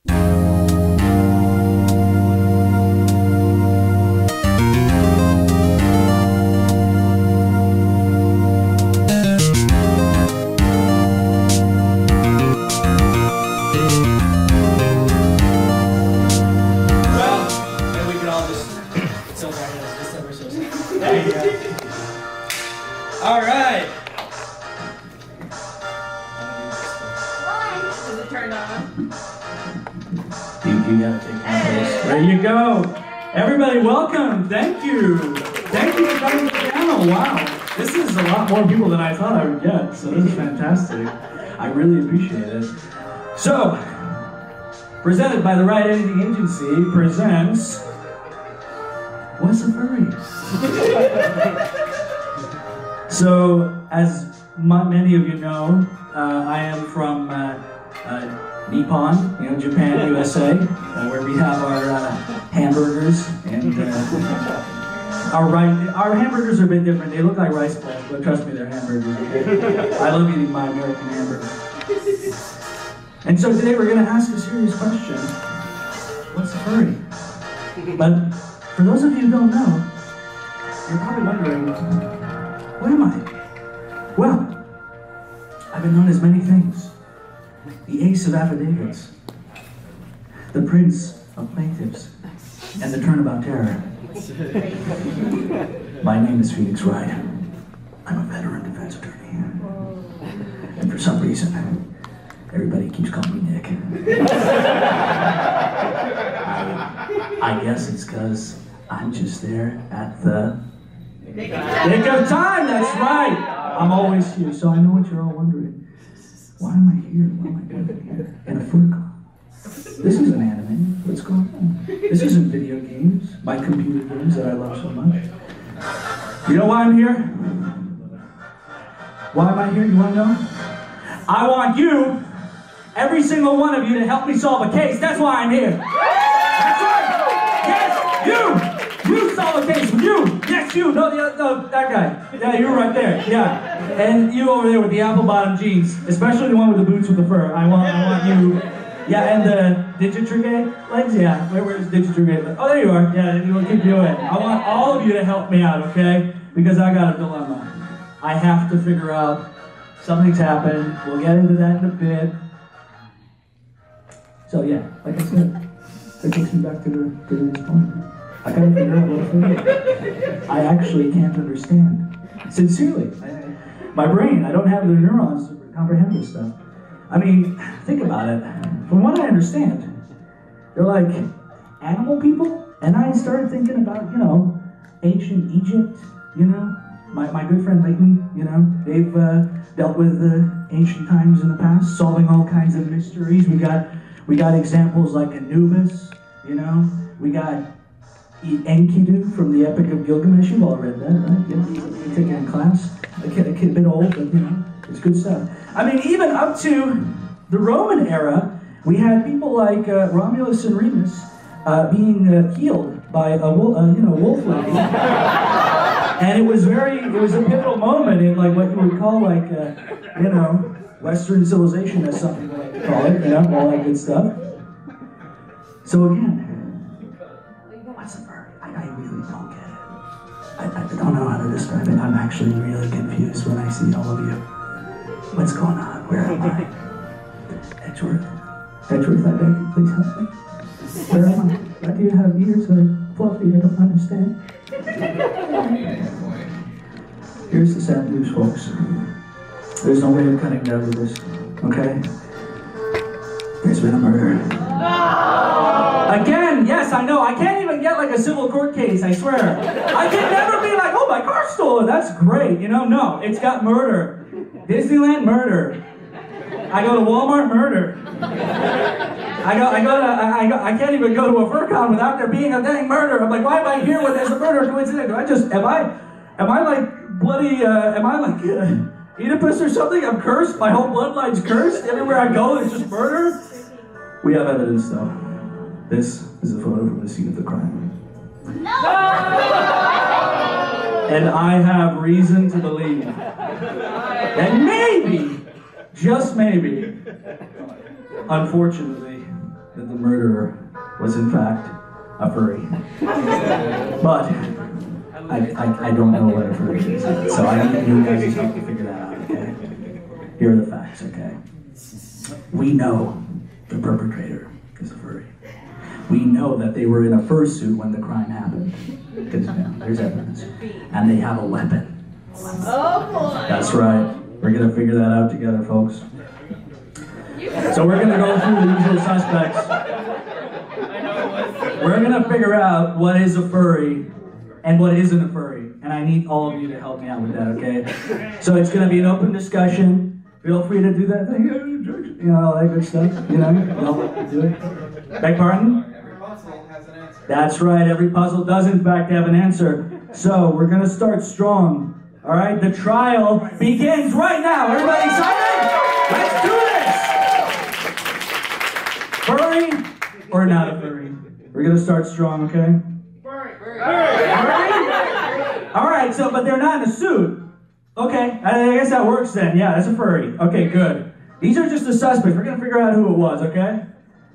All right. Is it turned on? You gotta take my place. There you go. Everybody, welcome. Thank you. Thank you for coming to the panel. Wow. This is a lot more people than I thought I would get, so this is fantastic. I really appreciate it. So, presented by the Right Anything Agency, presents What's a Furry? So, as many of you know, I am from Nippon, Japan, USA, where we have our hamburgers, and our hamburgers are a bit different. They look like rice balls, but trust me, they're hamburgers. I love eating my American hamburger. And so today we're going to ask a serious question. What's a furry? But for those of you who don't know, you're probably wondering, what am I? Well, I've been known as many things. The ace of affidavits, the prince of plaintiffs, and the turnabout terror. My name is Phoenix Wright. I'm a veteran defense attorney. And for some reason, everybody keeps calling me Nick. I guess it's because I'm just there at the nick of time, that's right. I'm always here, so I know what you're all wondering. Why am I here? What am I doing here? In a fur con? This isn't anime. What's going on? This isn't video games, my computer games that I love so much. You know why I'm here? Why am I here? You want to know? I want you, every single one of you, to help me solve a case. That's why I'm here. That's right. Yes, you. You solve a case. You. Yes, you. No, that guy. Yeah, you're right there. Yeah. And you over there with the apple bottom jeans, especially the one with the boots with the fur. I want you. Yeah, and the Digitrigate legs. Yeah. Where's Digitrigate? Oh, there you are. Yeah, you will keep doing it. I want all of you to help me out, okay? Because I got a dilemma. I have to figure out something's happened. We'll get into that in a bit. So yeah, like I said, that takes me back to the previous point. I gotta figure out what a furry is. I actually can't understand. Sincerely. My brain, I don't have the neurons to comprehend this stuff. I mean, think about it. From what I understand, they're like animal people, and I started thinking about, ancient Egypt, my good friend Leighton, they've dealt with ancient times in the past, solving all kinds of mysteries. We got examples like Anubis, we got Enkidu from the Epic of Gilgamesh. You've all read that, right? Yeah, you take it in class. A bit old, but it's good stuff. I mean, even up to the Roman era, we had people like Romulus and Remus being healed by a wolf lady. And it was a pivotal moment in like what you would call like, Western civilization, as some people like to call it, all that good stuff. So again, what's a furry? I really don't get it. I don't know how to describe it. I'm actually really confused when I see all of you. What's going on? Where am I? Edgeworth, I beg you, please help me. Where am I? Why do you have ears that are fluffy? I don't understand. Here's the sad news, folks. There's no way of cutting down to this, okay? There's been a murder. Again, yes, I know. I can't even get like a civil court case, I swear. I can never be like, oh, my car's stolen. That's great, No, it's got murder. Disneyland, murder. I go to Walmart, murder. I can't even go to a fur con without there being a dang murder. I'm like, why am I here when there's a murder coincidence? Am I like bloody, Oedipus or something? I'm cursed? My whole bloodline's cursed? Everywhere I go, there's just murder? We have evidence, though. This is a photo from the scene of the crime. No! And I have reason to believe that maybe, just maybe, unfortunately, that the murderer was in fact a furry. But I don't know what a furry is. So I need you guys to help me figure that out, okay? Here are the facts, okay? We know the perpetrator is a furry. We know that they were in a fursuit when the crime happened. Because there's evidence. And they have a weapon. Oh boy! That's right. We're gonna figure that out together, folks. So we're gonna go through the usual suspects. We're gonna figure out what is a furry and what isn't a furry. And I need all of you to help me out with that, okay? So it's gonna be an open discussion. Feel free to do that thing, you know, all that good stuff. You know, do it. Beg pardon? Every puzzle has an answer. That's right, every puzzle does in fact have an answer. So we're gonna start strong. All right, the trial begins right now. Everybody excited? Let's do this! Furry or not a furry? We're gonna start strong, okay? Furry. All right, so, but they're not in a suit. Okay, I guess that works then. Yeah, that's a furry. Okay, good. These are just the suspects. We're gonna figure out who it was, okay?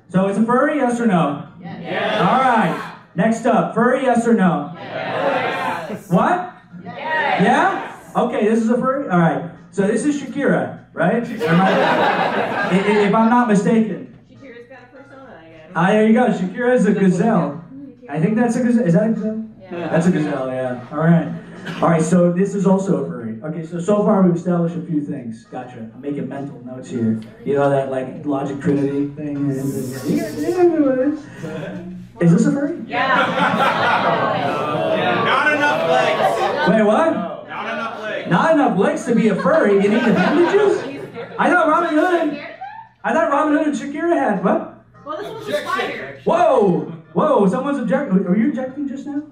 So it's a furry, yes or no? Yes. All right, next up, furry, yes or no? Yes. What? Yes. Yeah? Okay, this is a furry? All right, so this is Shakira, right? If I'm not mistaken. Shakira's got a persona, I guess. There you go, Shakira is a gazelle. I think that's a gazelle. Is that a gazelle? Yeah. That's a gazelle, yeah. All right. All right, so this is also a furry. Okay, so far we've established a few things. Gotcha. I'm making mental notes here. You know that like logic trinity thing? Is this a furry? Yeah. Not enough legs. Wait, what? Not enough legs. Not enough legs to be a furry. You need appendages? I thought Robin Hood and Shakira had what? Well, this one's a spider. Whoa! Whoa! Someone's objecting. Were you objecting just now?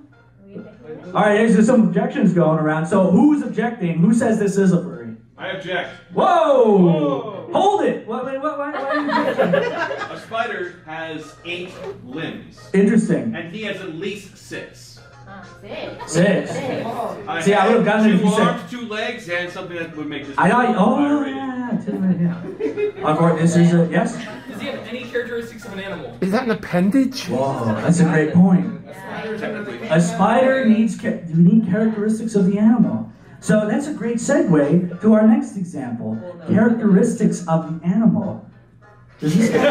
All right, there's some objections going around. So who's objecting? Who says this is a furry? I object. Whoa! Hold it! Why are you objecting? A spider has 8 limbs, Interesting. and he has at least 6. Six. See, I would have gotten it if 2 you said. arms, 2 legs, and something that would make this. I thought. Oh, spider yeah. Of course, this is a yes. Does he have any characteristics of an animal? Is that an appendage? Whoa, that's a great point. technically. A spider needs unique characteristics of the animal. So that's a great segue to our next example. Characteristics of the animal. Is this Yes!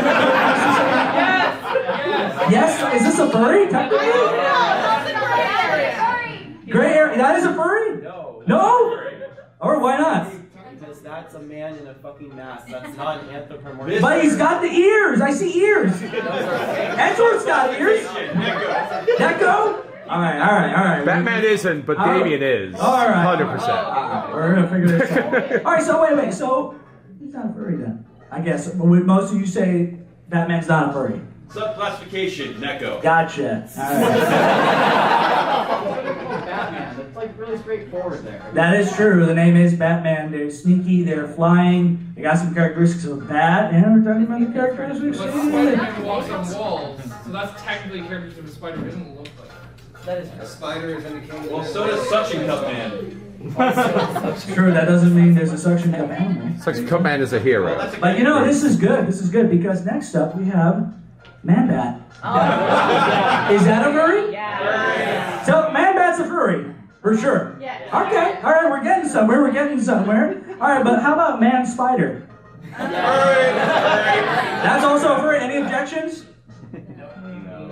yes? Is this a furry? Gray area. That is a furry? No. No? Or why not? Because that's a man in a fucking mask. That's not an anthropomorphic. But he's got the ears. I see ears. Edgeworth's got ears. Neko? All right. Batman isn't, but Damien is. All right. 100%. We're gonna figure this out. All right. So wait. So he's not a furry then, I guess. Would most of you say Batman's not a furry? Subclassification, Neko. Gotcha. All right. Batman. That's like really straightforward there. That is true. The name is Batman. They're sneaky. They're flying. They got some characteristics of a bat. And we're talking about the characteristics. But Spider-Man walks on walls, so that's technically characteristics of a spider. It doesn't look like it. That is spider is in the kingdom. Well, so does Suction Cup Man. True. That doesn't mean there's a suction cup animal. Suction Cup Man is a hero. But you know, this is good. This is good because next up we have Man Bat. Is that a furry? Yeah. So Man Bat's a furry, for sure. Yeah. Okay. All right. We're getting somewhere. All right. But how about Man Spider? That's also a furry. Any objections?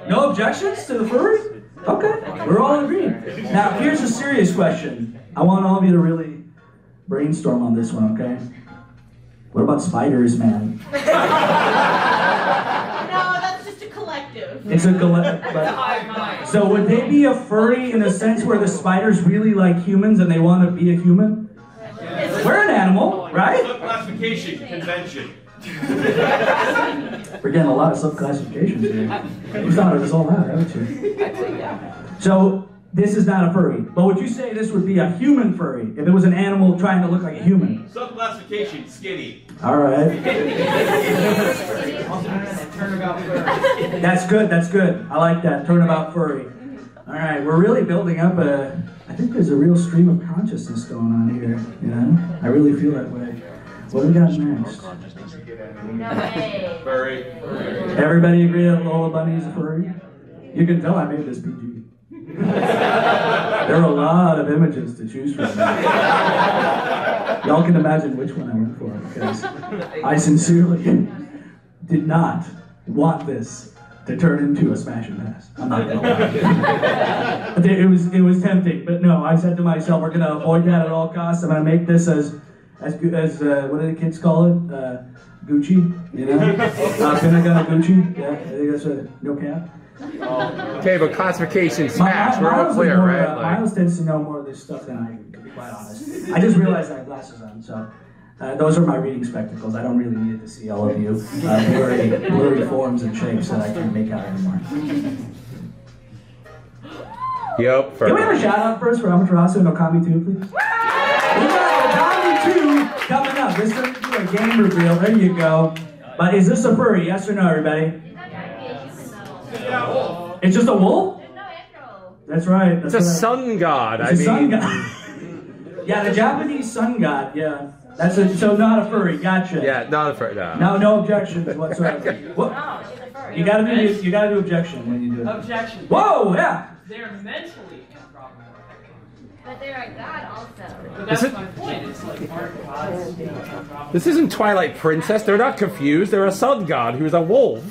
No objections to the furry? Okay. We're all agreed. Now here's a serious question. I want all of you to really brainstorm on this one. Okay. What about spiders, man? No, that's just a collective. It's a collective. Hive mind. So would they be a furry in the sense where the spiders really like humans and they want to be a human? We're an animal, right? Subclassification, convention. We're getting a lot of subclassifications here. You thought this all out, haven't you? So this is not a furry. But would you say this would be a human furry if it was an animal trying to look like a human? Subclassification, skinny. All right. Turnabout furry. That's good. I like that. Turnabout furry. All right, we're really building up I think there's a real stream of consciousness going on here, you know? I really feel that way. What do we got next? No way. Furry. Everybody agree that Lola Bunny is a furry? You can tell I made this PG. There are a lot of images to choose from. Y'all can imagine which one I went for, because I sincerely did not want this to turn into a smash and pass. I'm not gonna lie. It was tempting, but no, I said to myself, we're gonna avoid that at all costs. I'm gonna make this as what do the kids call it? Gucci, you know? Pentagon Gucci, yeah, I think that's no cap. Okay, but classification smash. We're all clear, right? Miles tends to know more of this stuff than I do, to be quite honest. I just realized I have glasses on, so those are my reading spectacles. I don't really need it to see all of you blurry forms and shapes that I can't make out anymore. Yep. Can we have a shout out first for Amaterasu and Okami 2, please? We got Okami 2 coming up. This is a game reveal. There you go. But is this a furry? Yes or no, everybody? It's just a wolf? There's no intro. That's right. It's a sun god. It's a sun god. Yeah, the Japanese sun god. Yeah, that's it. So not a furry. Gotcha. Yeah, not a furry. No. No objections whatsoever. What? No, she's a furry. You gotta do objection when you do it. Objection. Whoa, yeah. They're mentally improbable. But they're a god also. But that's Is it- my point. It's like, aren't gods improbable? This isn't Twilight Princess. They're not confused. They're a sun god who's a wolf.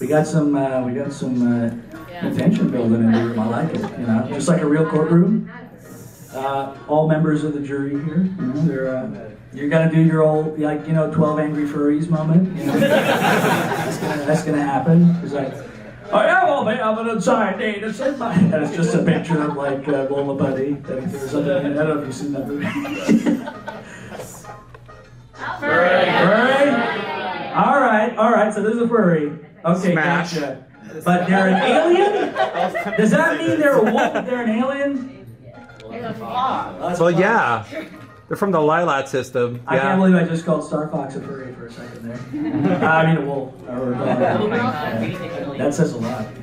We got some tension building in the room. I like it. You know, just like a real courtroom. All members of the jury here. You know, they're you're gonna do your old 12 Angry Furries moment. You know? that's gonna happen. It's like, I have all the evidence I need. It's in my. And it's just a picture of like Lola Bunny. Or something. I don't know if you've seen that movie. Furry. All right. So this is a furry. Okay, Smash. gotcha. But they're an alien? Does that mean they're a wolf? They're an alien? Well, yeah. They're from the Lilat system. I can't Yeah. believe I just called Star Fox a furry for a second there. I mean a wolf. Or a dog. That says a lot. You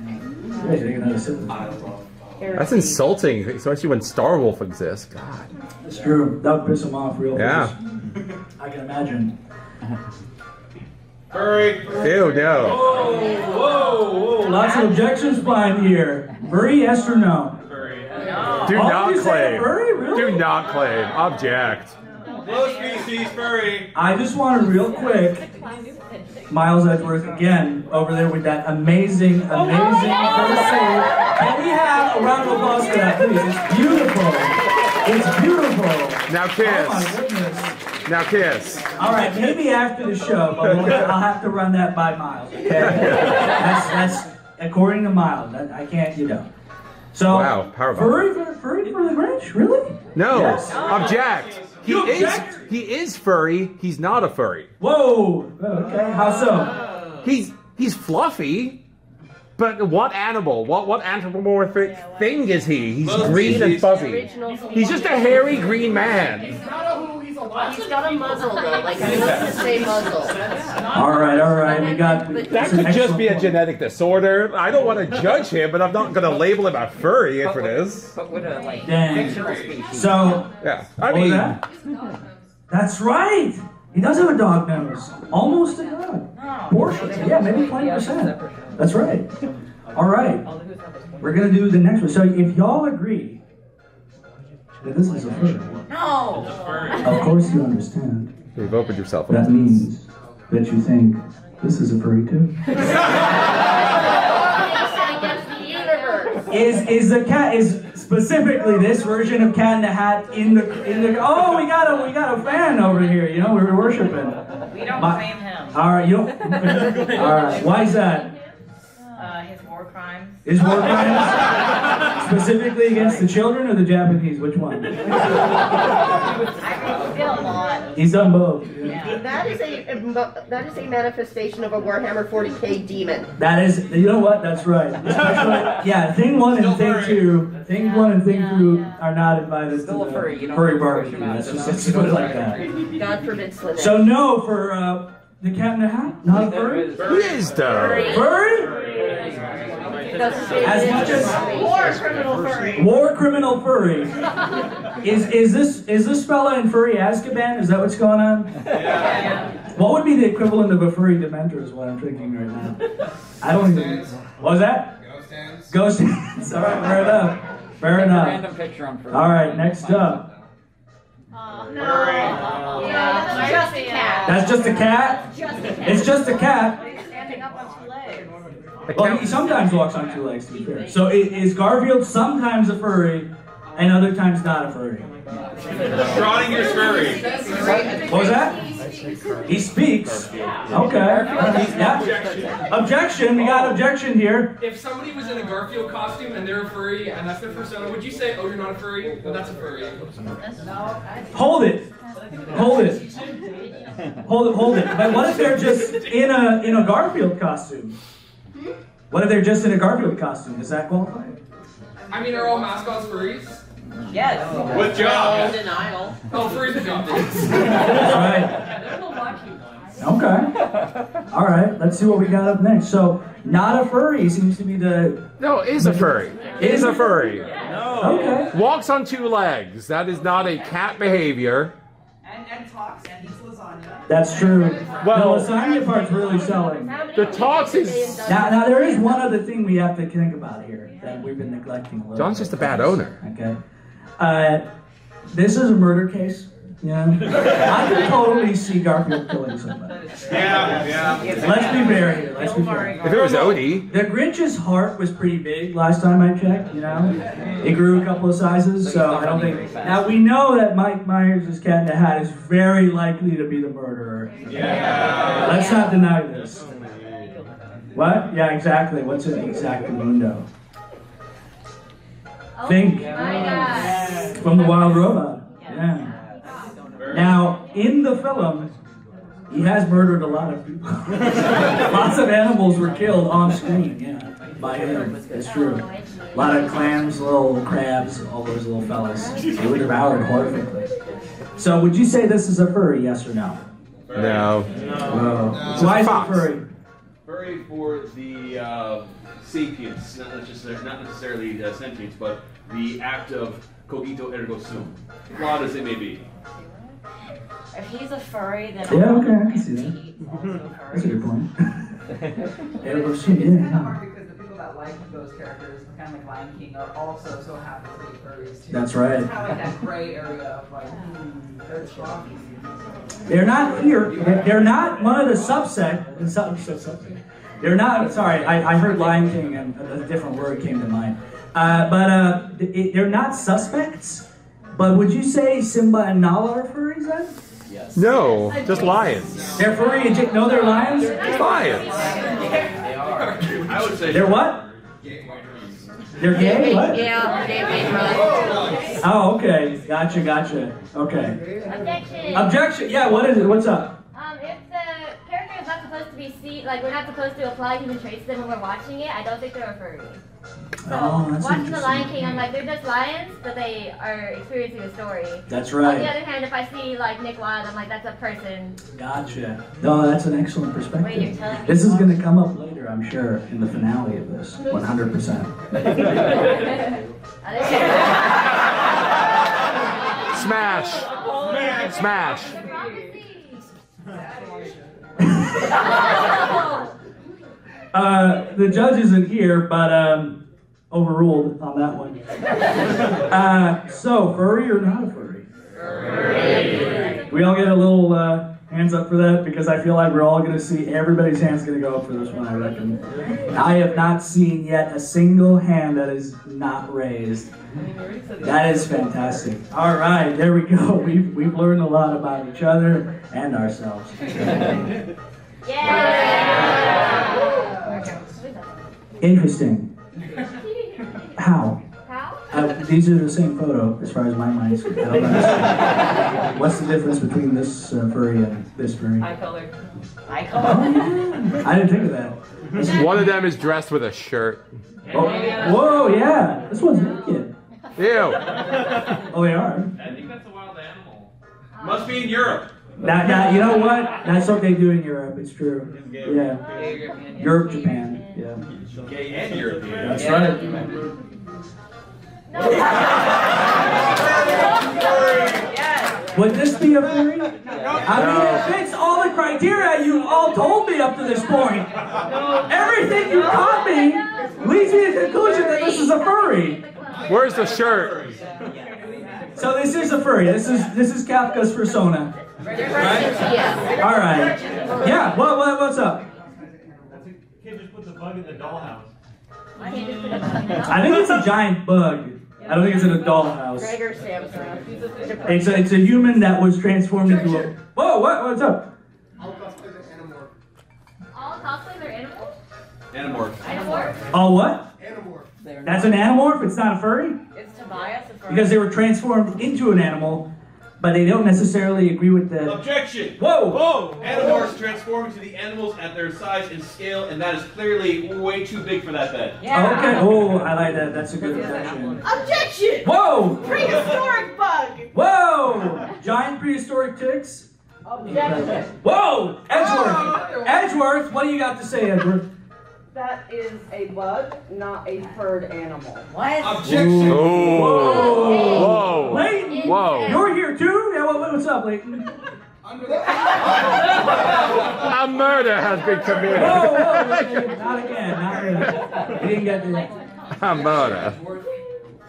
guys are taking another sip. That's insulting, especially when Star Wolf exists. God. It's true. That would piss them off real Yeah. fast. I can imagine. Furry. Ew, no. Whoa. Lots of objections flying here. Furry, yes or no? Furry. Do All not of you say claim. furry? Really? Do not claim. Object. Low species furry. I just want to real quick, Miles Edgeworth again over there with that amazing first save. Can we have a round of applause for that, please? It's beautiful. It's beautiful. Now Oh my kiss. goodness. Now kiss. All right, maybe after the show, but I'll have to run that by Miles. Okay, that's according to Miles. I can't, So Wow, power furry for the Grinch, really? No. Yes. Object. You object? He is furry. He's not a furry. Whoa. Okay. How so? He's fluffy. But what animal? What anthropomorphic thing is he? He's Low green and species. fuzzy. He's just a hairy green man. He's got a muzzle though, like I love to say muzzle. All right. We got. That could just be a genetic disorder. I don't want to judge him, but I'm not going to label him a furry for this. But with a like Dang. fictional species. So. Yeah, I What was mean, that? That's right. He does have a dog nose. Almost a dog. Portion. Yeah, maybe 20%. That's right. All right. We're gonna do the next one. So if y'all agree that this is a furry, No. of course you understand. you've opened yourself up. That means that you think this is a furry too. Is the cat specifically this version of Cat in the Hat in the oh we got a fan over here, we're worshiping. We don't claim him. Alright, you don't alright. Why is that? His war crimes. Is war crimes specifically against the children or the Japanese? Which one? I feel a lot. He's done both. Yeah. That is a manifestation of a Warhammer 40k demon. That is, you know what? That's right. Especially, yeah, thing one and thing two. Thing one and thing two are not invited Still to a furry, you the don't furry have to barbecue. worry about Let's it. just put it like that. God forbid Slytherin. So no for the Cat in the Hat. Not a furry. He is though. Furry? As much as War criminal furry. war criminal furry. Is this fella in Furry Azkaban? Is that what's going on? What would be the equivalent of a furry dementor is what I'm thinking right now. I don't even. What was that? Ghost hands. Ghost hands. All right, fair enough. Fair enough. Random picture on Furry. All right, next up. No. Yeah, That's just a cat. That's just a cat? Just a cat. It's just a cat. He's standing up on 2 legs. Well, he sometimes walks on 2 legs, to be fair. So is Garfield sometimes a furry and other times not a furry? Schrodinger's furry. What was that? He speaks. Okay. Yeah. Objection. We got objection here. If somebody was in a Garfield costume and they're a furry and that's their persona, would you say, "Oh, you're not a furry"? No, that's a furry. Hold it. Hold it. Hold it. But what if they're just in a Garfield costume? What if they're just in a Garfield costume? Does that qualify? I mean, are all mascots furries? Yes. With job. Denial. Oh, furries are jobs. That's right. Okay. All right. Let's see what we got up next. So, not a furry seems to be the. No, is a furry. Is a furry. Okay. Walks on 2 legs. That is not a cat behavior. And talks and eats lasagna. That's true. Well- the lasagna part's really selling. The talks is. Now there is one other thing we have to think about here that we've been neglecting a little. John's bit. just a bad owner. Okay. This is a murder case. Yeah. I can totally see Garfield killing somebody. Yeah. Let's be fair here. Let's be fair. If it was Odie. The Grinch's heart was pretty big last time I checked, you know? It grew a couple of sizes, so I don't think... Now, we know that Mike Myers' Cat in the Hat is very likely to be the murderer. Yeah. Let's not deny this. What? Yeah, exactly. What's an exact window? Think. From the Wild Robot. Yeah. Now, in the film, he has murdered a lot of people. Lots of animals were killed on screen, yeah, by him. It's true. A lot of clams, little crabs, all those little fellas. They were devoured horrifically. So, would you say this is a furry, yes or no? No. So why is it furry? Furry for the sapience, not necessarily sentience, but the act of cogito ergo sum, flawed as it may be. If he's a furry, then Yeah, I okay, I want can see him that. to eat also That's a furry. good point. It's kind of hard because the people that like those characters, kind of like Lion King, are also so happy to be furries too. That's right. It's kind of like that gray area of like, they're strong. They're not here. They're not one of the subset. They're not. Sorry, I heard Lion King and a different word came to mind. They're not suspects. But would you say Simba and Nala are furries then? Yes. No, just lions. They're furry and no, they're lions. Just lions. They are. I would say They're what? They're gay. What? Yeah, David. Oh, okay. Gotcha. Okay. Objection. Objection. Yeah. What is it? What's up? If the character is not supposed to be we're not supposed to apply human traits to them when we're watching it, I don't think they're a furry. So, Oh, that's watching The Lion interesting. King, I'm like, they're just lions, but they are experiencing a story. That's On the right. other hand, if I see Nick Wilde, I'm like, that's a person. Gotcha. No, that's an excellent Wait, you're perspective. telling me This is going to come up later, I'm sure, in the finale of this. 100%. Smash. Smash. The judge isn't here, but overruled on that one. So, furry or not a furry? Furry. We all get a little hands up for that because I feel like we're all going to see everybody's hand's going to go up for this one, I reckon. I have not seen yet a single hand that is not raised. That is fantastic. All right, there we go. We've learned a lot about each other and ourselves. Interesting. How? These are the same photo as far as my mind's concerned. I don't understand. What's the difference between this furry and this furry? Eye color. Eye Oh, color. yeah. I didn't think of that. One of them is dressed with a shirt. Oh, whoa, yeah. This one's naked. Ew. Oh, they are. I think that's a wild animal. Must be in Europe. Now, you know what? That's what they do in Europe. It's true. Yeah. Europe, Japan. Yeah. Gay and European. That's right. Yes. Would this be a furry? I mean, it fits all the criteria you all told me up to this point. Everything you taught me leads me to the conclusion that this is a furry. Where's the shirt? So this is a furry. This is Kafka's persona. Right? Yeah. All right. Yeah. What's up? Can't just put the bug in the dollhouse. I think it's a giant bug. I don't think it's in a dollhouse. Gregor Samsa. It's a human that was transformed into a. Whoa! What's up? All cosplays are animals? Animorph. Animorphs? Oh, what? Animorph. That's an animorph? It's not a furry? It's Tobias. Because they were transformed into an animal, but they don't necessarily agree with the... Objection! Whoa! Whoa! Animorphs transform into the animals at their size and scale, and that is clearly way too big for that bed. Yeah. Okay, oh, I like that. That's a good objection. Objection! Whoa! Prehistoric bug! Whoa! Giant prehistoric ticks? Objection. Whoa! Edgeworth! Edgeworth, what do you got to say, Edgeworth? That is a bug, not a furred animal. What? Objection! Whoa! Leighton! Whoa! You're here too? Yeah, what's up, Leighton? A murder has been committed. Whoa, Leighton. Not again. You didn't get that. A murder.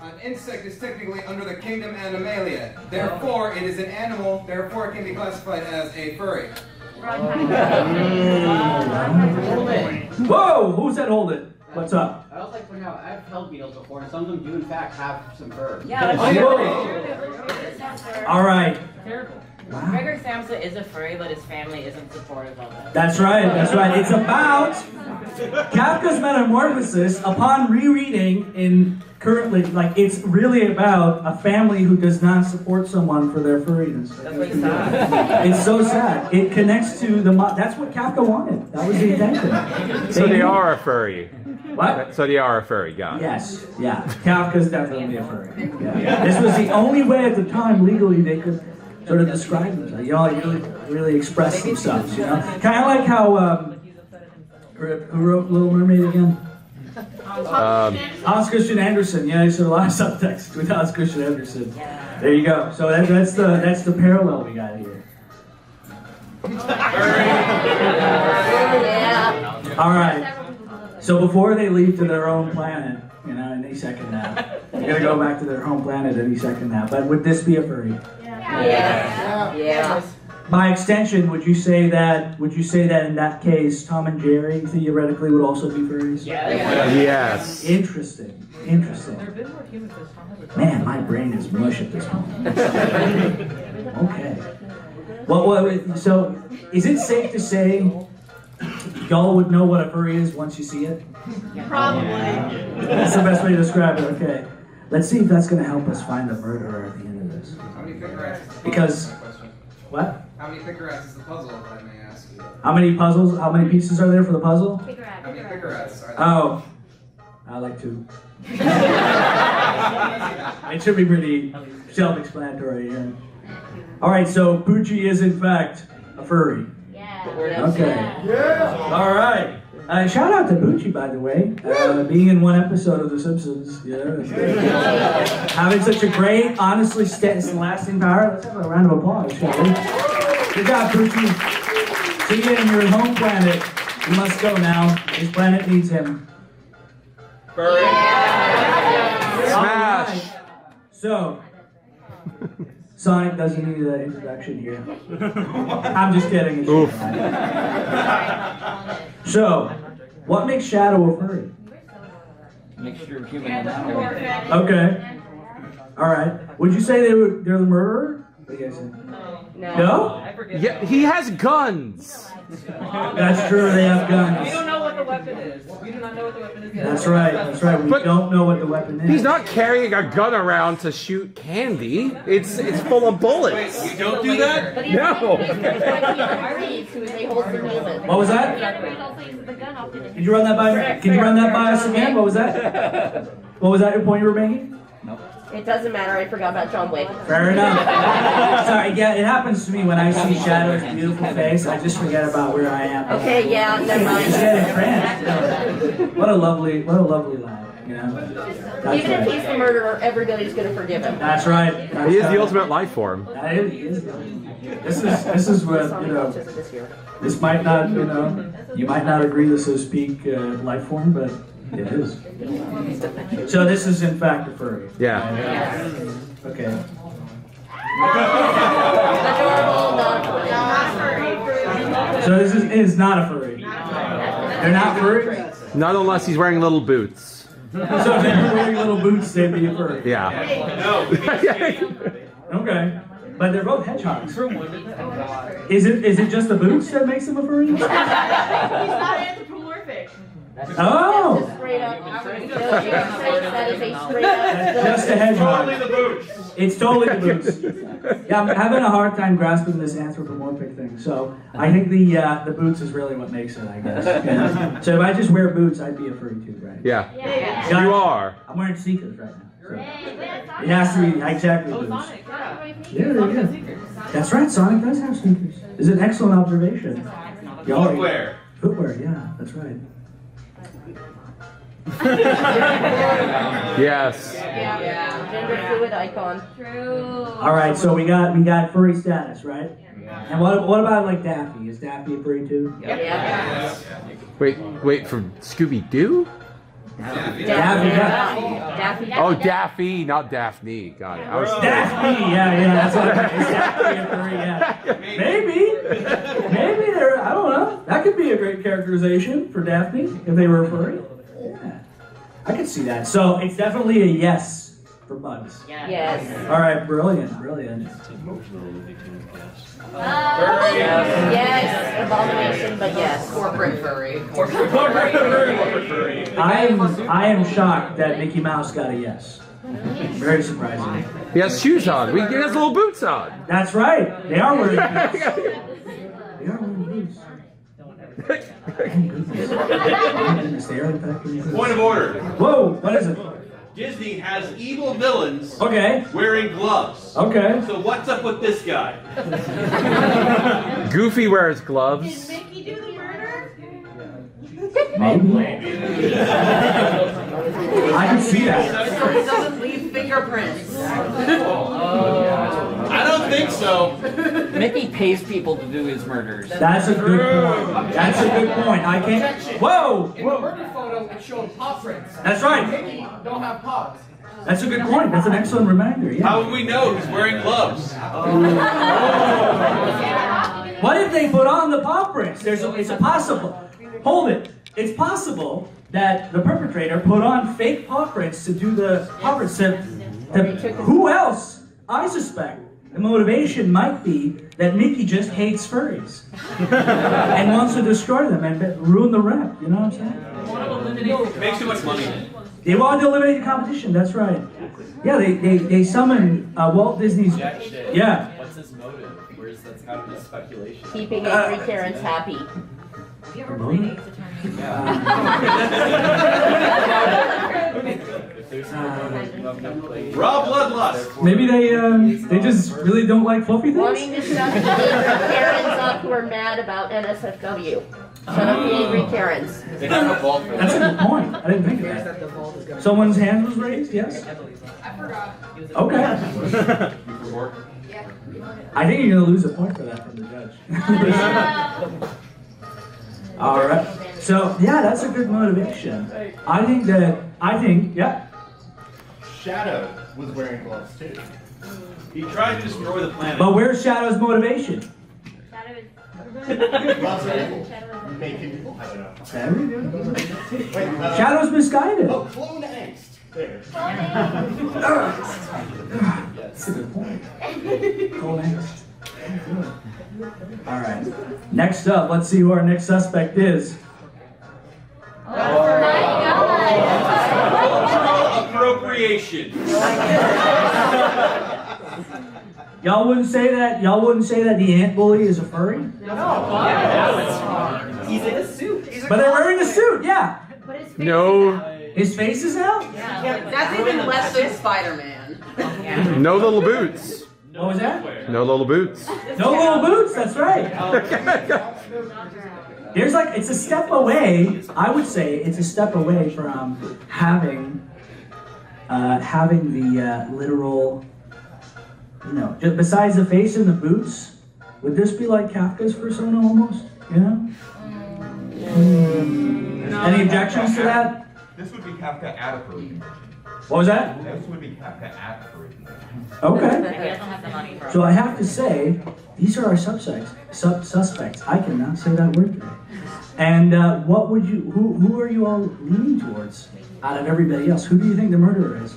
An insect is technically under the kingdom Animalia. Therefore, it is an animal. Therefore, it can be classified as a furry. Whoa! Who said hold it? What's up? I also like to point out, I've held beetles before, and some of them do in fact have some fur. Yeah, All right. Gregor Samsa is a furry, but his family isn't supportive of it. That's right. It's about Kafka's Metamorphosis. Upon rereading in currently, like, it's really about a family who does not support someone for their furriness. That's like sad. It's so sad. It connects to the. That's what Kafka wanted. That was the intention. So they are a furry. What? So they are a furry, got it. Yes. Yeah. Kafka's definitely a furry. Yeah. This was the only way at the time legally they could sort of describe themselves. You know, like really express themselves. You know, kind of like how who wrote Little Mermaid again? Hans Christian Andersen. Yeah, he said a lot of subtext with Hans Christian Andersen. There you go. So that's the parallel we got here. Yeah. All right. So before they leave to their own planet, you know, any second now, they're gonna go back to their home planet any second now. But would this be a furry? Yeah. By extension, would you say that in that case, Tom and Jerry theoretically would also be furries? Yes. Interesting. Man, my brain is mush at this moment. Okay. Well, so is it safe to say y'all would know what a furry is once you see it? Probably. That's the best way to describe it. Okay. Let's see if that's going to help us find the murderer at the end of this. How many figurettes? Because what? How many figurettes is the puzzle, if I may ask? How many puzzles? How many pieces are there for the puzzle? How many figurettes are there? Oh, I like two. It should be pretty self-explanatory here. All right, so Poochie is in fact a furry. Okay. All right. Shout out to Poochie, by the way, being in one episode of The Simpsons. Having such a great, honestly lasting power. Let's have a round of applause, shall we? Good job, Poochie. See you in your home planet. You must go now. His planet needs him. Furry. Smash. Right. So, Sonic doesn't need an introduction here. I'm just kidding. Oof. So, what makes Shadow a furry? Mixture of human and animal. Okay. All right. Would you say they're the murderer? What do you guys think? No? Yeah, he has guns. That's true. They have guns. We don't know what the weapon is. We do not know what the weapon is. That's right. We don't know what the weapon is. He's not carrying a gun around to shoot candy. It's full of bullets. You don't do that? No. What was that? Did you run that by? Can you run that by us again? What was that? What was that your point you were making? Nope. It doesn't matter. I forgot about John Wick. Fair enough. Sorry, yeah, it happens to me when I see Shadow's beautiful face. I just forget about where I am. Okay, yeah, never I mind. just get entranced. What a lovely lad, you know. That's Even if right. he's the murderer, everybody's gonna forgive him. That's right. That's He is the right. ultimate life form. That is, he is. This is what, you know, this might not, you know, you might not agree this is peak life form, but it is. So this is in fact a furry. Yeah. Okay. Adorable, not furry. So this is not a furry. They're not furry? Not unless he's wearing little boots. So if they're wearing little boots, they'd be a furry. Yeah. Okay. But they're both hedgehogs. Is it just the boots that makes them a furry? He's not anthropomorphic. Oh! That's a straight up. That is a straight up. Just a hedgehog. Totally the boots. It's totally the boots. Yeah, I'm having a hard time grasping this anthropomorphic thing. So I think the boots is really what makes it, I guess. Yeah. So if I just wear boots, I'd be a furry too, right? Yeah. Got You it. are. I'm wearing sneakers right now. So. It has to be exactly boots. Yeah, there you go. That's right, Sonic does have sneakers. It's an excellent observation. Y'all are- Footwear. Footwear, yeah, that's right. Yes. Yeah. Gender fluid icon. True. All right, so we got furry status, right? And what about like Daffy? Is Daffy a furry too? Yeah. Wait for Scooby Doo? Daffy. Daffy. Oh, Daffy, not Daphne. Got it. I was Daffy, yeah, that's what it is. Daffy a furry, yeah. Maybe they're, I don't know. That could be a great characterization for Daphne if they were a furry. Yeah, I could see that. So it's definitely a yes for Bugs. Yes. All right, brilliant. Yes. Abomination, but yes. Corporate furry. I am shocked that Mickey Mouse got a yes. Very surprising. He has shoes on. He has little boots on. That's right. They are wearing boots. They are wearing boots. Point of order. Whoa, what is it? Disney has evil villains Okay. wearing gloves. Okay. So what's up with this guy? Goofy wears gloves. Did Mickey do the murder? Maybe. I can see that. So he doesn't leave fingerprints. I don't think so. Mickey pays people to do his murders. That's a good point. That's a good point. I can't. Whoa! In the murder photo, it showed paw prints. That's right. Mickey don't have paws. That's a good point. That's an excellent reminder. Yeah. How would we know he's wearing gloves? What if they put on the paw prints? It's a possible. Hold it. It's possible that the perpetrator put on fake paw prints to do the paw prints. Who else? I suspect the motivation might be that Mickey just hates furries and wants to destroy them and ruin the rep. You know what I'm saying? Makes too much money. They wanted to eliminate the competition. That's right. Yeah, they summoned Walt Disney's. Yeah. What's his motive? Where's that's kind of just speculation. Keeping angry Karens happy. Have you ever played Ace Attorney? Raw bloodlust. Maybe they just really don't like fluffy Wanting things. to shut the angry Karens up who are mad about NSFW. Shut up the angry Karens. That's a good point. I didn't think of that. Someone's hand was raised. Yes. I forgot. Okay. I think you're gonna lose a point for that from the judge. All right. So yeah, that's a good motivation. I think. Yeah. Shadow was wearing gloves too. He tried to destroy the planet. But where's Shadow's motivation? Shadow is. Gloves are evil. Making, I don't know. Very good. Wait, Shadow's misguided. oh, clone angst. There. That's a good point. Cool, next. All right. Next up, let's see who our next suspect is. Appropriation. Y'all wouldn't say that. Y'all wouldn't say that the ant bully is a furry. He's in a suit. But they're wearing a suit. Yeah. But his face No. His face is out. That's even less than Spider-Man. No little boots. What was that? No little boots. No little boots, that's right. There's like, it's a step away, I would say it's a step away from having the literal, you know, just besides the face and the boots, would this be like Kafka's persona almost, you know? Any objections to that? This would be Kafka at a furry. What was that? This would be Kafka at furry. Okay. So I have to say, these are our suspects. I cannot say that word today. And what would you? Who are you all leaning towards out of everybody else? Who do you think the murderer is?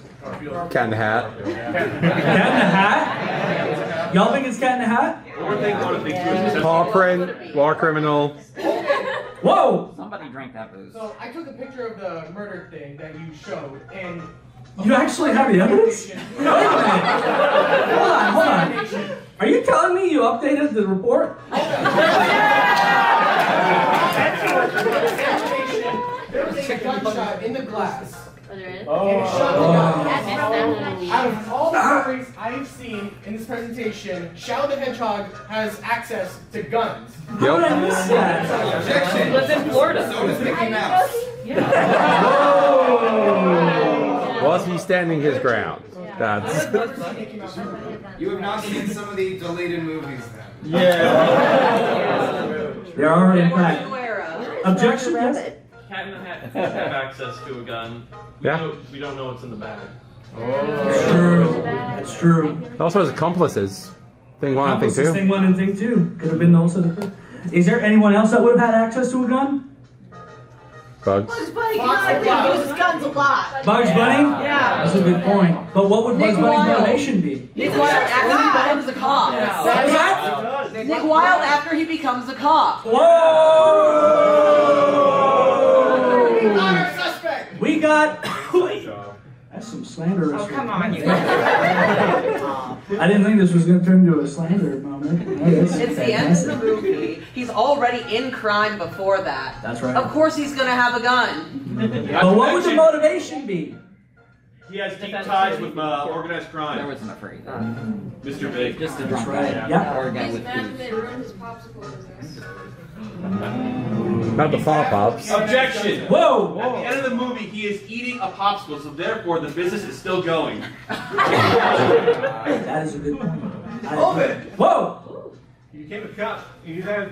Cat in the Hat. Cat in the Hat? Y'all think it's Cat in the Hat? Paw print, war criminal. Whoa! Somebody drank that booze. So I took a picture of the murder thing that you showed, and You actually have the evidence? Wait a minute. Hold on. Are you telling me you updated the report? There was a gunshot in the glass. And it shot the gun. Out of all the stories I've seen in this presentation, Shadow the Hedgehog has access to guns. How did I miss that? Objection. He lives in Florida. So does Mickey Mouse. Was he standing his ground? That's. You have not seen some of the deleted movies then. Yeah. There are, in fact. Objection, yes? Cat in the Hat does have access to a gun. We don't know what's in the bag. It's true. It's true. It also has accomplices. Thing one and thing two. Thing one and thing two. Could have been also the first. Is there anyone else that would have had access to a gun? Bugs. Bugs Bunny uses guns a lot. Bugs Bunny? Yeah. That's a good point. But what would Bugs Bunny's motivation be? Nick Wilde after he becomes a cop. Nick Wilde after he becomes a cop. Whoa! We got our suspect. We got. That's some slander. Oh, come on, you. I didn't think this was going to turn into a slander moment. It's the end of the movie. He's already in crime before that. That's right. Of course he's going to have a gun. But what would the motivation be? He has deep ties with organized crime. There wasn't a free. Mr. Big. Just a That's drunk right. guy. Yeah. Or a guy with They ruined his popsicle business. Not the Fall Pops. Objection! Whoa! At the end of the movie, he is eating a popsicle, so therefore the business is still going. That is a good point. Hold it! Whoa! You became a cop. You gotta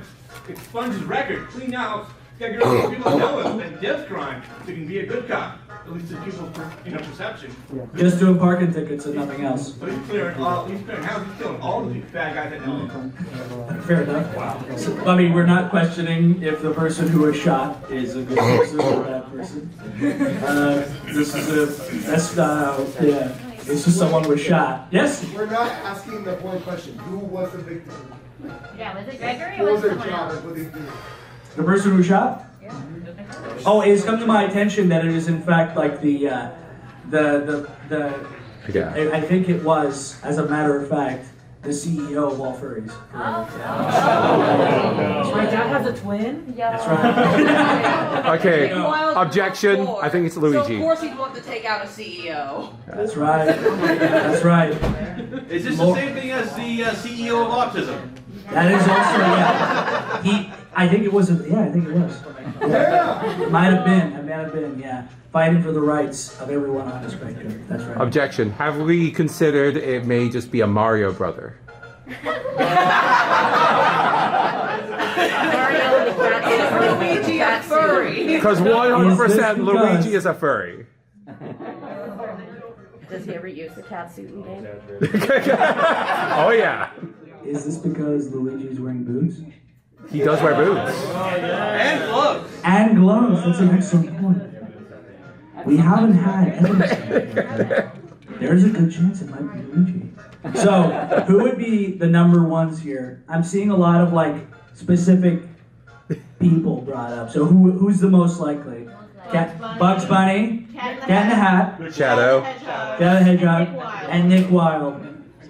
expunge his record, clean out. You gotta get rid of people know him that he does crime, so he can be a good cop. At least in people's perception. Just doing parking tickets and nothing else. But he's clearing house, he's killing all the bad guys that know him. Fair enough. Wow. So, I mean, we're not questioning if the person who was shot is a good person or a bad person. This is someone who was shot. Yes? We're not asking the one question. Who was the victim? Yeah, was it Gregory Who or was was their someone job? else? What did they do? The person who was shot? Oh, it's come to my attention that it is in fact like Yeah. I think it was, as a matter of fact, the CEO of all furries. My dad has a twin? That's right. Okay. Wild Objection. before. I think it's So Luigi. of course he'd want to take out a CEO. That's right. That's right. Is this the same thing as the CEO of autism? That is also, yeah. I think it was, I think it was. Yeah. It might have been, yeah. Fighting for the rights of everyone on the spectrum. That's right. Objection. Have we considered it may just be a Mario brother? Luigi a furry. Because 100% Luigi is a furry. Does he ever use the cat suit in game? Oh yeah. Is this because Luigi's wearing boots? He does wear boots. And gloves. And gloves. That's an excellent point. We haven't had evidence of that. There's a good chance it might be Luigi. So, who would be the number ones here? I'm seeing a lot of like specific people brought up. So who's the most likely? Bugs Bunny, Cat in the Hat, Shadow the Hedgehog, and Nick Wilde.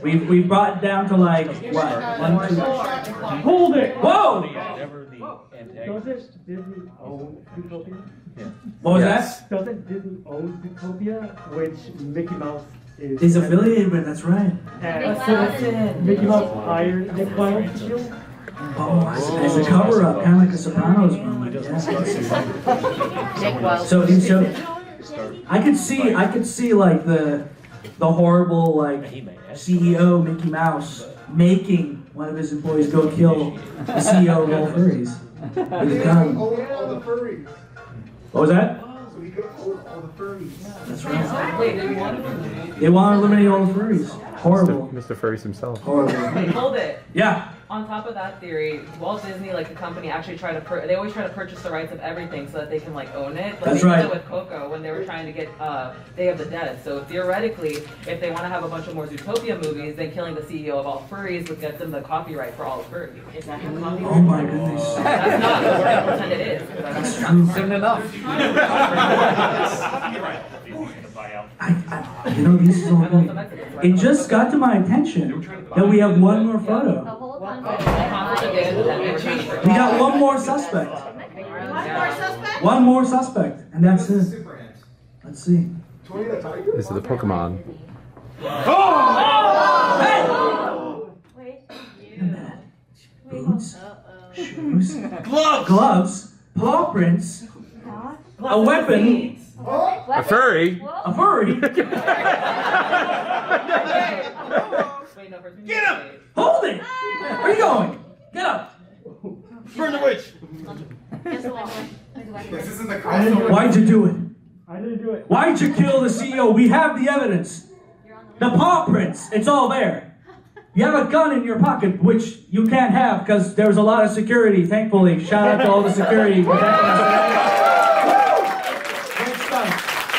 We've brought it down to like what? 1, 2. Hold it! Whoa! Doesn't Disney own Zootopia? What was that? Doesn't Disney own Zootopia, which Mickey Mouse He's affiliated with, that's right. Mickey Mouse hired Nick Wilde to kill? Oh, as a cover-up, kind of like a Sopranos moment. Yeah. So I could see like the horrible like CEO Mickey Mouse making one of his employees go kill the CEO of all furries with a gun. All the furries. What was that? So he could own all the furries. That's right. They want to eliminate all the furries. Horrible. Mr. Furries himself. Horrible. Hey, hold it. Yeah. On top of that theory, Walt Disney, like the company, actually they always try to purchase the rights of everything so that they can like own it. But That's they right. did it with Coco when they were trying to get Day of the Dead. So theoretically, if they want to have a bunch of more Zootopia movies, then killing the CEO of all furries would get them the copyright for all furries. Is that copyright? Oh my goodness. That's not. We're gonna pretend it is. That's true. Soon enough. You know, this is all good. It just got to my attention that we have one more photo. We got one more suspect. One more suspect, and that's it. Let's see. This is the Pokemon. Boots, shoes, gloves, paw prints, a weapon. A furry? A furry? Get him! Hold it! Where are you going? Get up! Burn the witch! This isn't the crossover. Why'd you do it? I didn't do it. Why'd you kill the CEO? We have the evidence. The paw prints, it's all there. You have a gun in your pocket, which you can't have because there was a lot of security, thankfully. Shout out to all the security protecting us today. Great stuff.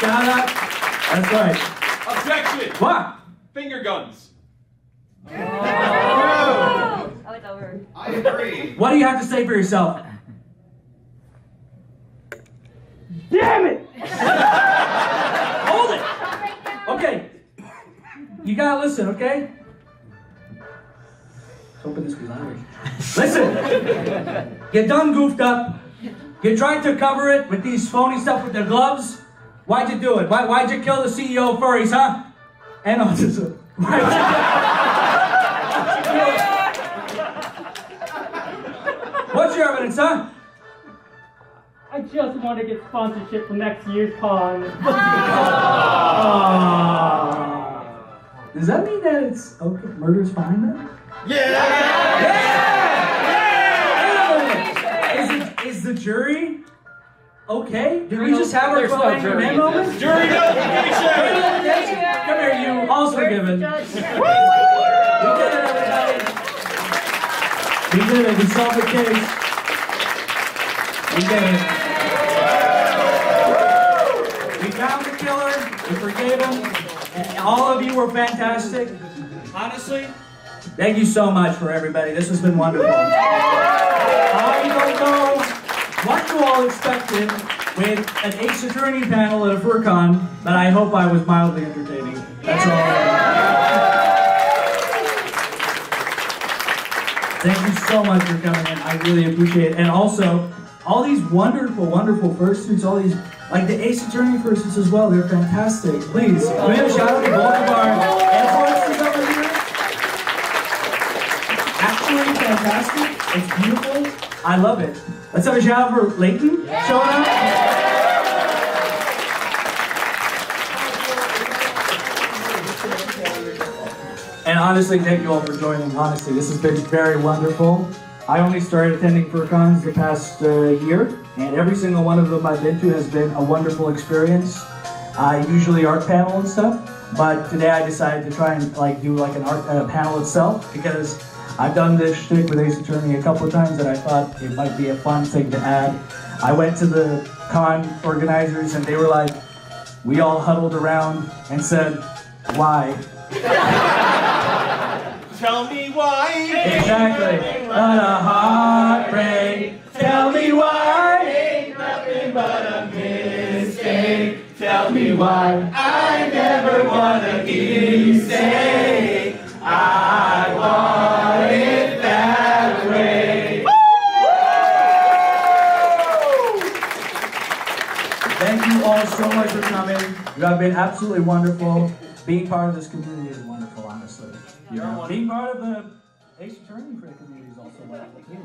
Shout out. That's right. Objection! What? Finger guns. Oh, it's over. I agree. What do you have to say for yourself? Damn it! Hold it! Okay. You gotta listen, okay? Hoping this will be louder. Listen! You done goofed up. You tried to cover it with these phony stuff with the gloves. Why'd you do it? Why'd you kill the CEO of Furries, huh? And autism. Why'd you kill it? What's your evidence, huh? I just want to get sponsorship for next year's con. Does that mean that it's okay? Murder's fine then? Yeah! Is the jury okay? Did we just have our fun man moment? Jury notification! Come here, you. All's forgiven. We did it, everybody. We did it. We solved the case. We did it. We found the killer. We forgave him. And all of you were fantastic. Honestly, thank you so much for everybody. This has been wonderful. I don't know what you all expected with an Ace Attorney panel at a FurCon, but I hope I was mildly entertaining. That's all. Thank you so much for coming in. I really appreciate it. And also, all these wonderful, wonderful fursuits, all these, like the Ace Attorney fursuits as well, they're fantastic. Please, can we have a shout out to both of our escorts over here? Actually, fantastic. It's beautiful. I love it. Let's have a shout out for Leighton showing up. And honestly, thank you all for joining. Honestly, this has been very wonderful. I only started attending FurCons the past year, and every single one of them I've been to has been a wonderful experience. Usually art panel and stuff, but today I decided to try and do an art panel itself because I've done this shtick with Ace Attorney a couple of times and I thought it might be a fun thing to add. I went to the con organizers and they were like, we all huddled around and said, why? Tell me why. Exactly. What a heartbreak. Tell me why. Ain't nothing but a mistake. Tell me why. I never wanna hear you say I want it that way. Thank you all so much for coming. You have been absolutely wonderful. being part of this community is wonderful, honestly. You're one. Being part of the Ace Attorney for the community is also wonderful too.